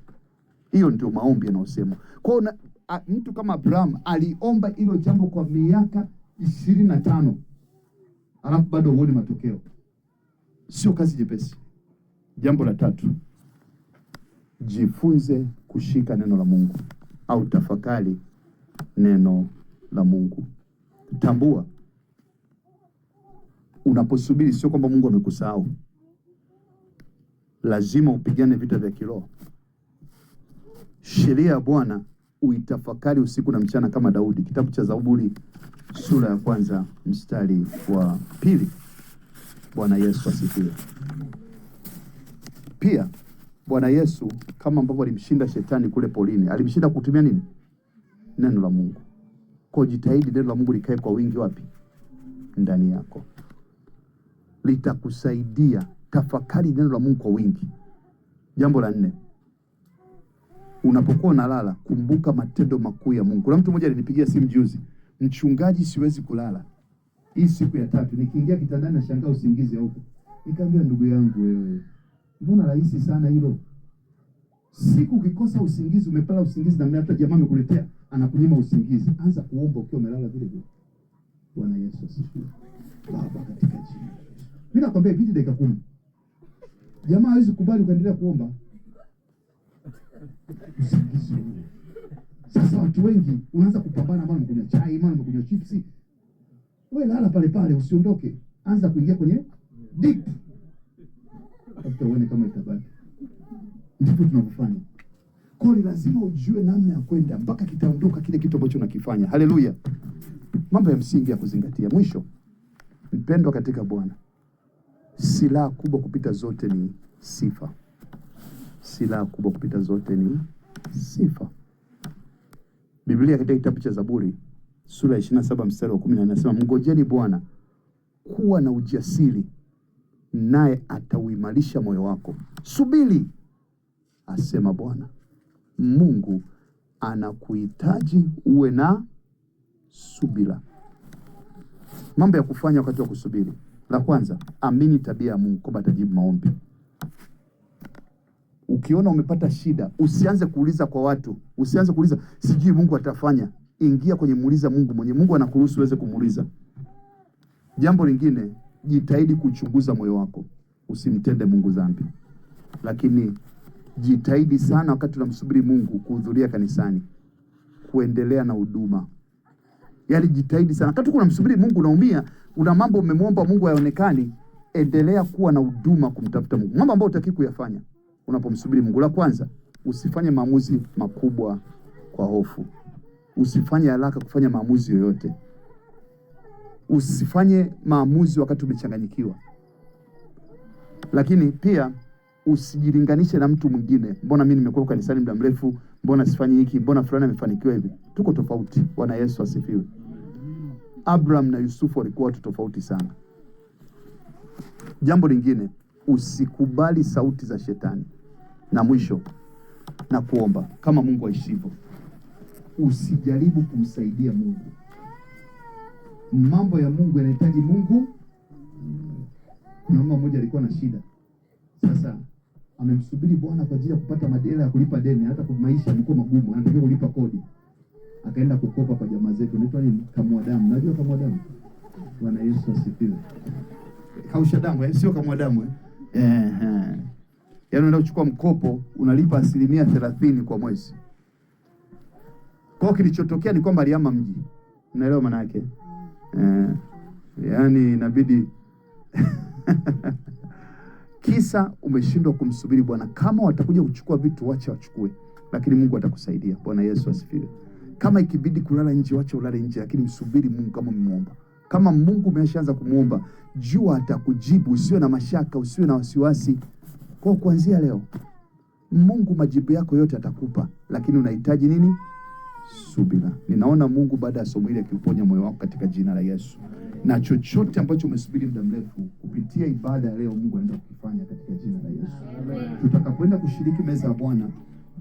Hiyo ndio maombi yanayosema. Kwa hiyo mtu kama Abraham aliomba hilo jambo kwa miaka 25. Alafu bado huoni matokeo. Sio kazi nyepesi. Jambo la tatu, jifunze kushika neno la Mungu au tafakari neno la Mungu. Tambua, unaposubiri sio kwamba Mungu amekusahau. Lazima upigane vita vya kiroho. Sheria ya Bwana uitafakari usiku na mchana kama Daudi. Kitabu cha Zaburi sura ya 1 mstari wa 2. Bwana Yesu asifiwe. Pia Bwana Yesu kama ambavyo alimshinda shetani kule polini, alimshinda kutumia nini? Neno la Mungu. Kwa jitahidi neno la Mungu likae kwa wingi wapi? Ndani yako. Litakusaidia. Tafakari neno la Mungu kwa wingi. Jambo la 4, unapokuwa unalala, kumbuka matendo makuu ya Mungu. Kuna mtu mmoja alinipigia simu juzi, mchungaji, siwezi kulala. Hii siku ya 3 nikiingia kitandani na shangaa usingizi huko. Nikamwambia ndugu yangu, wewe mbona rahisi sana hilo? Siku ukikosa usingizi, umepala usingizi na hata jamaa amekuletea anakunyima usingizi, anza kuomba ukiwa umelala vile vile. Bwana Yesu asifiwe. Baba, katika jina. Mimi nakwambia viti dakika 10. Jamaa hawezi kubali ukaendelea kuomba. Usingizi. Sasa watu wengi unaanza kupambana, mara mkunywa chai, mara mkunywa chipsi. Wewe lala pale pale, usiondoke. Anza kuingia kwenye deep. Hata uone kama itabaki. Ndipo tunakufanya. Kwa hiyo lazima ujue namna ya kwenda mpaka kitaondoka kile kitu ambacho unakifanya. Haleluya. Mambo ya msingi ya kuzingatia. Mwisho, mpendwa katika Bwana, silaha kubwa kupita zote ni sifa. Silaha kubwa kupita zote ni sifa. Biblia katika kitabu cha Zaburi sura ya 27 mstari wa 10 inasema, mngojeni Bwana, kuwa na ujasiri, naye atauimarisha moyo wako. Subiri, asema Bwana. Mungu anakuhitaji uwe na subira. Mambo ya kufanya wakati wa kusubiri. La kwanza, amini tabia ya Mungu kwamba atajibu maombi. Ukiona umepata shida, usianze kuuliza kwa watu, usianze kuuliza sijui Mungu atafanya. Ingia kwenye muuliza Mungu, mwenye Mungu anakuruhusu uweze kumuuliza. Jambo lingine, jitahidi kuchunguza moyo wako. Usimtende Mungu dhambi. Lakini jitahidi sana wakati unamsubiri Mungu kuhudhuria kanisani, kuendelea na huduma. Yaani jitahidi sana. Wakati unamsubiri Mungu unaumia, una mambo umemwomba Mungu hayaonekani, endelea kuwa na huduma kumtafuta Mungu. Mambo ambayo utaki kuyafanya unapomsubiri Mungu. La kwanza, usifanye maamuzi makubwa kwa hofu. Usifanye haraka kufanya maamuzi yoyote. Usifanye maamuzi wakati umechanganyikiwa. Lakini pia usijilinganishe na mtu mwingine. Mbona mimi nimekuwa kanisani muda mrefu, mbona sifanyi hiki, mbona fulani amefanikiwa hivi? Tuko tofauti. Bwana Yesu asifiwe. Abraham na Yusufu walikuwa watu tofauti sana. Jambo lingine, usikubali sauti za shetani. Na mwisho, na kuomba kama Mungu aishivyo. Usijaribu kumsaidia Mungu. Mambo ya Mungu yanahitaji Mungu. Mama mmoja alikuwa na shida. Sasa amemsubiri Bwana kwa ajili ya kupata madela ya kulipa deni, hata kwa maisha yalikuwa magumu, anataka kulipa kodi. Akaenda kukopa kwa jamaa zetu, unaitwa nini? Kamwa damu. Unajua kamwa damu? Bwana Yesu asifiwe. Kausha damu, sio kamwa damu. Yaani unaenda kuchukua mkopo, unalipa 30% kwa mwezi. Kwa kilichotokea ni kwamba alihama mji. Unaelewa maana yake? Yaani inabidi kisa umeshindwa kumsubiri Bwana. Kama watakuja kuchukua vitu, wacha wachukue, lakini Mungu atakusaidia. Bwana Yesu asifiwe. Kama ikibidi kulala nje, wacha ulale nje, lakini msubiri Mungu kama mmuomba. Kama Mungu umeshaanza kumuomba, jua atakujibu, usiwe na mashaka, usiwe na wasiwasi. Kwa kuanzia leo, Mungu majibu yako yote atakupa, lakini unahitaji nini? Subira. Ninaona Mungu baada ya somo hili akiuponya moyo wako katika jina la Yesu. Na chochote ambacho umesubiri muda mrefu kupitia ibada ya leo, Mungu anaenda kukifanya katika jina la Yesu. Tutakapoenda kushiriki meza ya Bwana,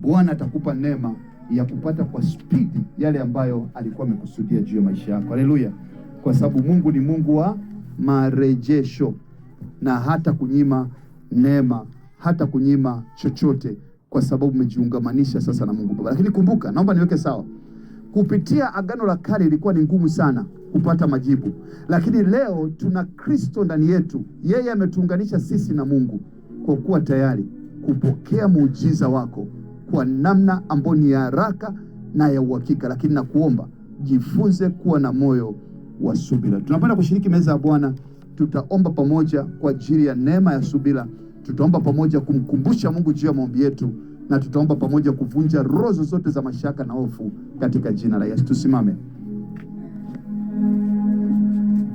Bwana atakupa neema ya kupata kwa spidi yale ambayo alikuwa amekusudia juu ya maisha yako. Haleluya. Kwa sababu Mungu ni Mungu wa marejesho, na hata kunyima neema, hata kunyima chochote, kwa sababu umejiungamanisha sasa na Mungu Baba. Lakini kumbuka, naomba niweke sawa. Kupitia Agano la Kale ilikuwa ni ngumu sana kupata majibu. Lakini leo tuna Kristo ndani yetu. Yeye ametuunganisha sisi na Mungu, kwa kuwa tayari kupokea muujiza wako kwa namna ambayo ni ya haraka na ya uhakika. Lakini nakuomba jifunze kuwa na moyo wa subira. Tunapenda kushiriki meza ya Bwana. Tutaomba pamoja kwa ajili ya neema ya subira. Tutaomba pamoja kumkumbusha Mungu juu ya maombi yetu, na tutaomba pamoja kuvunja roho zote za mashaka na hofu katika jina la Yesu. Tusimame.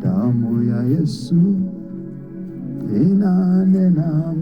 Damu ya Yesu inanena